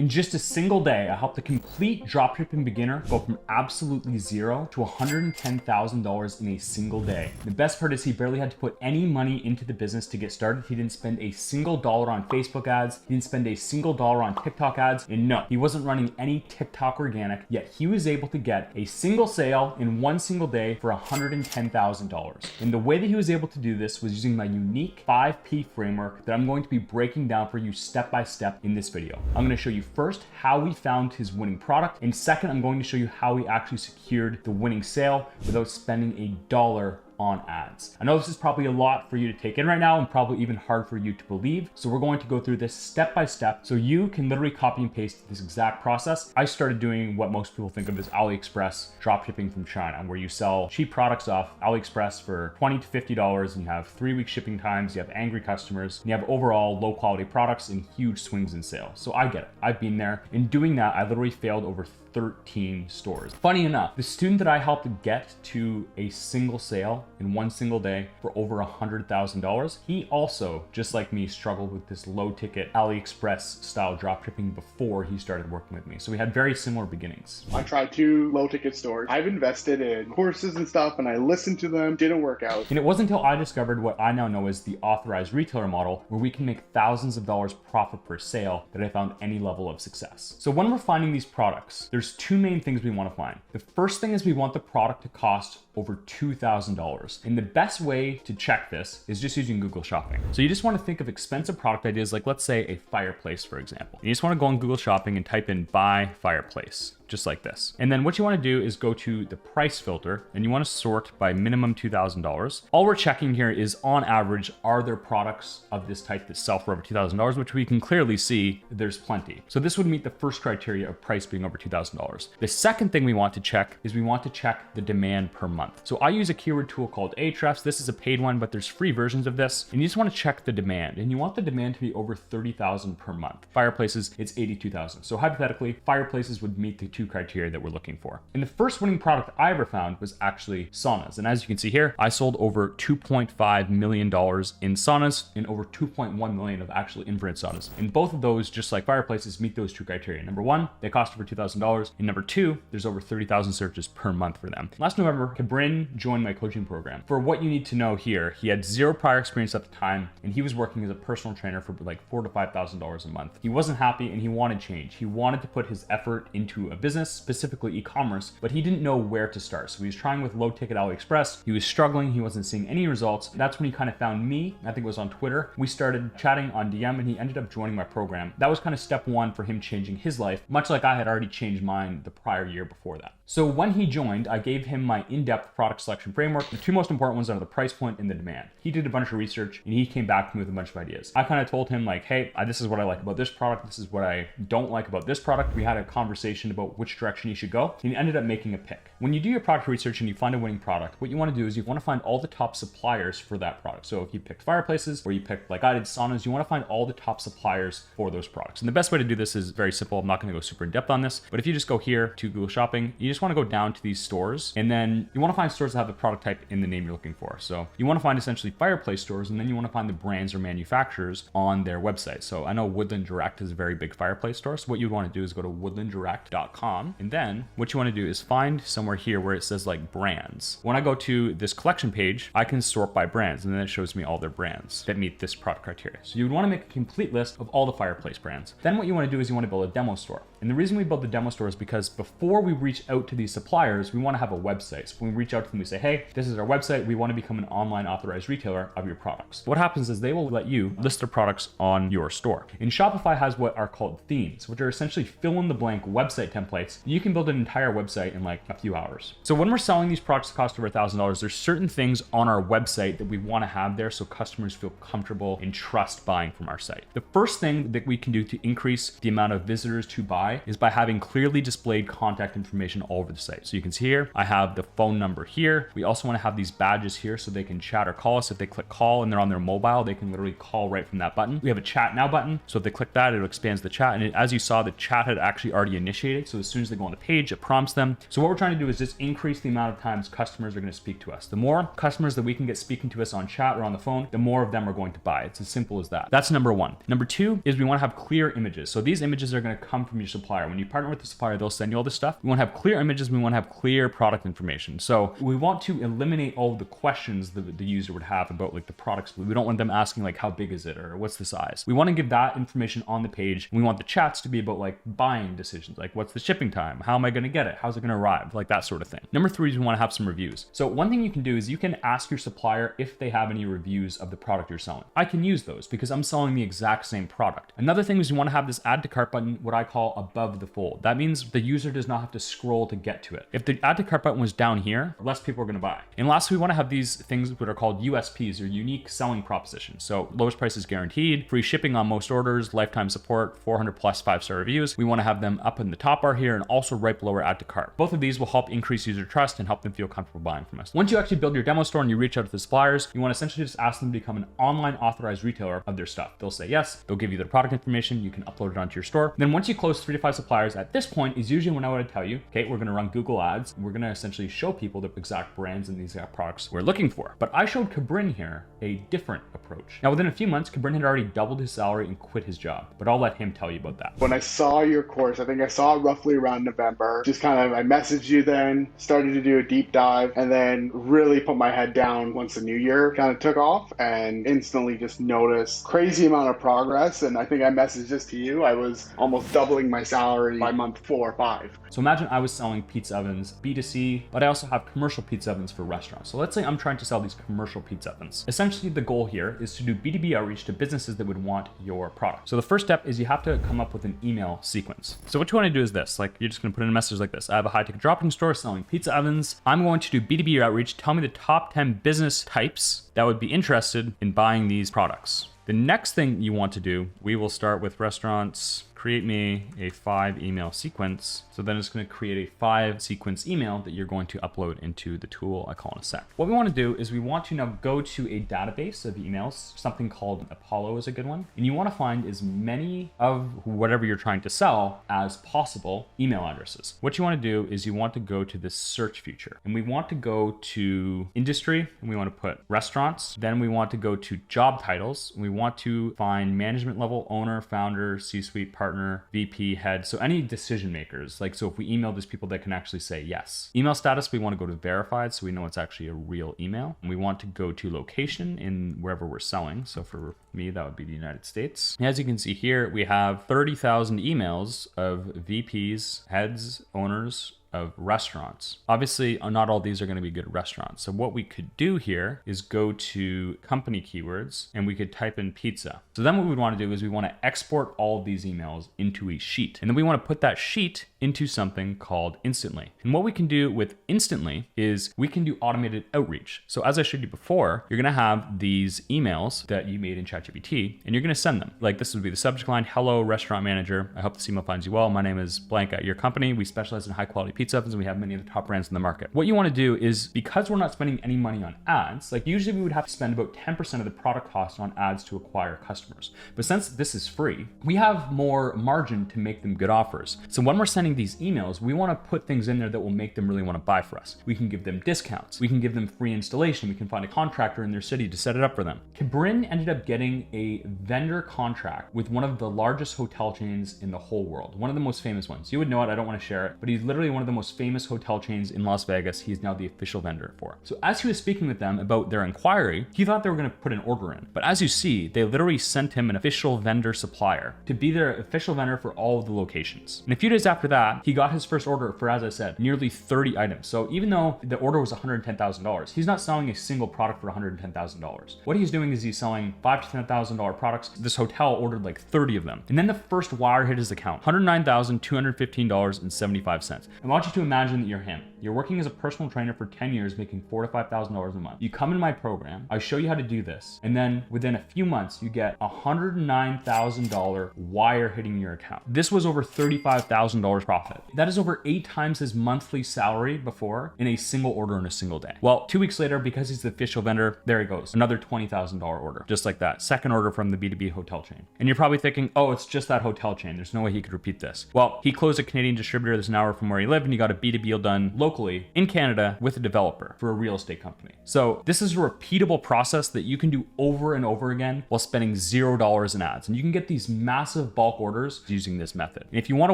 In just a single day, I helped a complete dropshipping beginner go from absolutely zero to $110,000 in a single day. The best part is he barely had to put any money into the business to get started. He didn't spend a single dollar on Facebook ads. He didn't spend a single dollar on TikTok ads. And no, he wasn't running any TikTok organic, yet he was able to get a single sale in one single day for $110,000. And the way that he was able to do this was using my unique 5P framework that I'm going to be breaking down for you step by step in this video. I'm going to show you first how he found his winning product, and second, I'm going to show you how he actually secured the winning sale without spending a dollar on ads. I know this is probably a lot for you to take in right now and probably even hard for you to believe. So we're going to go through this step by step so you can literally copy and paste this exact process. I started doing what most people think of as AliExpress dropshipping from China, where you sell cheap products off AliExpress for $20 to $50 and you have 3-week shipping times, you have angry customers, and you have overall low quality products and huge swings in sales. So I get it. I've been there. In doing that, I literally failed over 13 stores. Funny enough, the student that I helped get to a single sale in one single day for over $100,000, he also, just like me, struggled with this low ticket AliExpress style dropshipping before he started working with me. So we had very similar beginnings. I tried 2 low ticket stores. I've invested in courses and stuff and I listened to them, didn't work out. And it wasn't until I discovered what I now know as the authorized retailer model, where we can make thousands of dollars profit per sale, that I found any level of success. So when we're finding these products, there's 2 main things we want to find. The first thing is we want the product to cost over $2,000. And the best way to check this is just using Google Shopping. So you just want to think of expensive product ideas, like let's say a fireplace, for example. You just want to go on Google Shopping and type in buy fireplace, just like this. And then what you want to do is go to the price filter and you want to sort by minimum $2,000. All we're checking here is on average, are there products of this type that sell for over $2,000, which we can clearly see there's plenty. So this would meet the first criteria of price being over $2,000. The second thing we want to check is we want to check the demand per month. So I use a keyword tool called Ahrefs. This is a paid one, but there's free versions of this. And you just want to check the demand, and you want the demand to be over 30,000 per month. Fireplaces, it's 82,000. So hypothetically, fireplaces would meet the 2 criteria that we're looking for. And the first winning product I ever found was actually saunas. And as you can see here, I sold over $2.5 million in saunas and over 2.1 million of actually infrared saunas. And both of those, just like fireplaces, meet those 2 criteria. Number 1, they cost over $2,000. And number 2, there's over 30,000 searches per month for them. Last November, Cabrin joined my coaching program. For what you need to know here, he had 0 prior experience at the time, and he was working as a personal trainer for like $4,000 to $5,000 a month. He wasn't happy and he wanted change. He wanted to put his effort into a business, specifically e-commerce, but he didn't know where to start. So he was trying with low ticket AliExpress. He was struggling. He wasn't seeing any results. That's when he kind of found me. I think it was on Twitter. We started chatting on DM and he ended up joining my program. That was kind of step 1 for him changing his life, much like I had already changed mine the prior year before that. So when he joined, I gave him my in-depth product selection framework. The 2 most important ones are the price point and the demand. He did a bunch of research and he came back to me with a bunch of ideas. I kind of told him like, hey, this is what I like about this product. This is what I don't like about this product. We had a conversation about which direction you should go, and he ended up making a pick. When you do your product research and you find a winning product, what you want to do is you want to find all the top suppliers for that product. So if you picked fireplaces or you picked, like I did, saunas, you want to find all the top suppliers for those products. And the best way to do this is very simple. I'm not going to go super in depth on this, but if you just go here to Google Shopping, you just want to go down to these stores, and then you want to find stores that have the product type in the name you're looking for. So you want to find essentially fireplace stores, and then you want to find the brands or manufacturers on their website. So I know Woodland Direct is a very big fireplace store. So what you want to do is go to woodlanddirect.com, and then what you want to do is find somewhere here where it says like brands. When I go to this collection page, I can sort by brands, and then it shows me all their brands that meet this product criteria. So you would want to make a complete list of all the fireplace brands. Then what you want to do is you want to build a demo store. And the reason we build the demo store is because before we reach out to these suppliers, we want to have a website. So when we reach out to them, we say, hey, this is our website. We want to become an online authorized retailer of your products. What happens is they will let you list their products on your store. And Shopify has what are called themes, which are essentially fill in the blank website templates. You can build an entire website in like a few hours. So when we're selling these products that cost over $1,000, there's certain things on our website that we want to have there so customers feel comfortable and trust buying from our site. The first thing that we can do to increase the amount of visitors to buy is by having clearly displayed contact information all over the site. So you can see here, I have the phone number here. We also want to have these badges here so they can chat or call us. If they click call and they're on their mobile, they can literally call right from that button. We have a chat now button. So if they click that, it expands the chat. And as you saw, the chat had actually already initiated. So as soon as they go on the page, it prompts them. So what we're trying to do is just increase the amount of times customers are going to speak to us. The more customers that we can get speaking to us on chat or on the phone, the more of them are going to buy. It's as simple as that. That's number one. Number two is we want to have clear images. So these images are going to come from your supplier. When you partner with the supplier, they'll send you all this stuff. We want to have clear images. We want to have clear product information. So we want to eliminate all of the questions that the user would have about like the products. We don't want them asking like, how big is it or what's the size? We want to give that information on the page. We want the chats to be about like buying decisions, like what's the shipping time? How am I going to get it? How's it going to arrive? Like that sort of thing. Number three is we want to have some reviews. So one thing you can do is you can ask your supplier if they have any reviews of the product you're selling. I can use those because I'm selling the exact same product. Another thing is you want to have this add to cart button, what I call above the fold. That means the user does not have to scroll to get to it. If the add to cart button was down here, less people are going to buy. And lastly, we want to have these things that are called USPs or unique selling propositions. So lowest price is guaranteed, free shipping on most orders, lifetime support, 400 plus 5-star reviews. We want to have them up in the top bar here and also right below our add to cart. Both of these will help increase user trust and help them feel comfortable buying from us. Once you actually build your demo store and you reach out to the suppliers, you want to essentially just ask them to become an online authorized retailer of their stuff. They'll say yes, they'll give you their product information, you can upload it onto your store. Then once you close 3 to 5 suppliers, at this point is usually when I would tell you, okay, we're going to run Google ads. We're going to essentially show people the exact brands and the exact products we're looking for. But I showed Cabrin here a different approach. Now within a few months, Cabrin had already doubled his salary and quit his job, but I'll let him tell you about that. When I saw your course, I think I saw it roughly around November, just kind of, I messaged you then, started to do a deep dive, and then really put my head down once the new year kind of took off and instantly just noticed crazy amount of progress. And I think I messaged this to you. I was almost doubling my salary by month 4 or 5. So imagine I was selling pizza ovens B2C, but I also have commercial pizza ovens for restaurants. So let's say I'm trying to sell these commercial pizza ovens. Essentially, the goal here is to do B2B outreach to businesses that would want your product. So the first step is you have to come up with an email sequence. So what you want to do is this, like you're just going to put in a message like this. I have a high ticket dropshipping store selling pizza ovens. I'm going to do B2B outreach. Tell me the top 10 business types that would be interested in buying these products. The next thing you want to do, we will start with restaurants. Create me a 5 email sequence. So then it's going to create a 5 sequence email that you're going to upload into the tool I call in a sec. What we want to do is we want to now go to a database of emails, something called Apollo is a good one. And you want to find as many of whatever you're trying to sell as possible email addresses. What you want to do is you want to go to this search feature and we want to go to industry and we want to put restaurants. Then we want to go to job titles. We want to find management level, owner, founder, C-suite, partner, VP, head. So any decision makers, like, so if we email these people that can actually say yes. Email status, we want to go to verified so we know it's actually a real email. And we want to go to location in wherever we're selling. So for me, that would be the United States. As you can see here, we have 30,000 emails of VPs, heads, owners, of restaurants. Obviously, not all these are going to be good restaurants. So what we could do here is go to company keywords and we could type in pizza. So then what we'd want to do is we want to export all of these emails into a sheet. And then we want to put that sheet into something called Instantly. And what we can do with Instantly is we can do automated outreach. So as I showed you before, you're going to have these emails that you made in ChatGPT and you're going to send them. Like this would be the subject line, hello, restaurant manager. I hope this email finds you well. My name is blank at your company. We specialize in high quality pizza ovens and we have many of the top brands in the market. What you want to do is, because we're not spending any money on ads, like usually we would have to spend about 10% of the product cost on ads to acquire customers. But since this is free, we have more margin to make them good offers. So when we're sending these emails, we want to put things in there that will make them really want to buy for us. We can give them discounts. We can give them free installation. We can find a contractor in their city to set it up for them. Cabrin ended up getting a vendor contract with one of the largest hotel chains in the whole world. One of the most famous ones. You would know it, I don't want to share it, but he's literally one of the most famous hotel chains in Las Vegas. He's now the official vendor for. So as he was speaking with them about their inquiry, he thought they were going to put an order in. But as you see, they literally sent him an official vendor supplier to be their official vendor for all of the locations. And a few days after that, he got his first order for, as I said, nearly 30 items. So even though the order was $110,000, he's not selling a single product for $110,000. What he's doing is he's selling $5,000 to $10,000 products. This hotel ordered like 30 of them. And then the first wire hit his account, $109,215.75. And while want you to imagine that you're him. You're working as a personal trainer for 10 years, making $4,000 to $5,000 a month. You come in my program, I show you how to do this, and then within a few months, you get $109,000 wire hitting your account. This was over $35,000 profit. That is over 8 times his monthly salary before in a single order in a single day. Well, 2 weeks later, because he's the official vendor, there he goes, another $20,000 order, just like that. Second order from the B2B hotel chain. And you're probably thinking, oh, it's just that hotel chain. There's no way he could repeat this. Well, he closed a Canadian distributor that's an hour from where he lived, and he got a B2B deal done locally in Canada with a developer for a real estate company. So this is a repeatable process that you can do over and over again while spending $0 in ads. And you can get these massive bulk orders using this method. And if you want to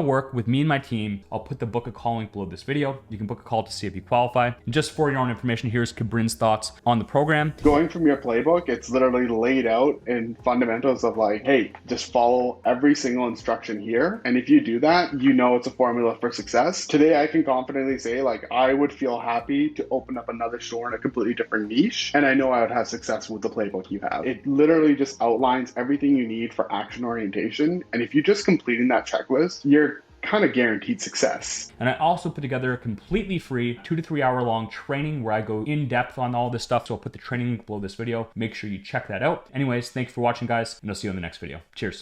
work with me and my team, I'll put the book a call link below this video. You can book a call to see if you qualify. And just for your own information, here's Kabrin's thoughts on the program. Going from your playbook, it's literally laid out in fundamentals of like, hey, just follow every single instruction here. And if you do that, you know it's a formula for success. Today, I can confidently say, like, I would feel happy to open up another store in a completely different niche. And I know I would have success with the playbook you have. It literally just outlines everything you need for action orientation. And if you're just completing that checklist, you're kind of guaranteed success. And I also put together a completely free 2 to 3 hour long training where I go in depth on all this stuff. So I'll put the training link below this video. Make sure you check that out. Anyways, thanks for watching, guys, and I'll see you in the next video. Cheers.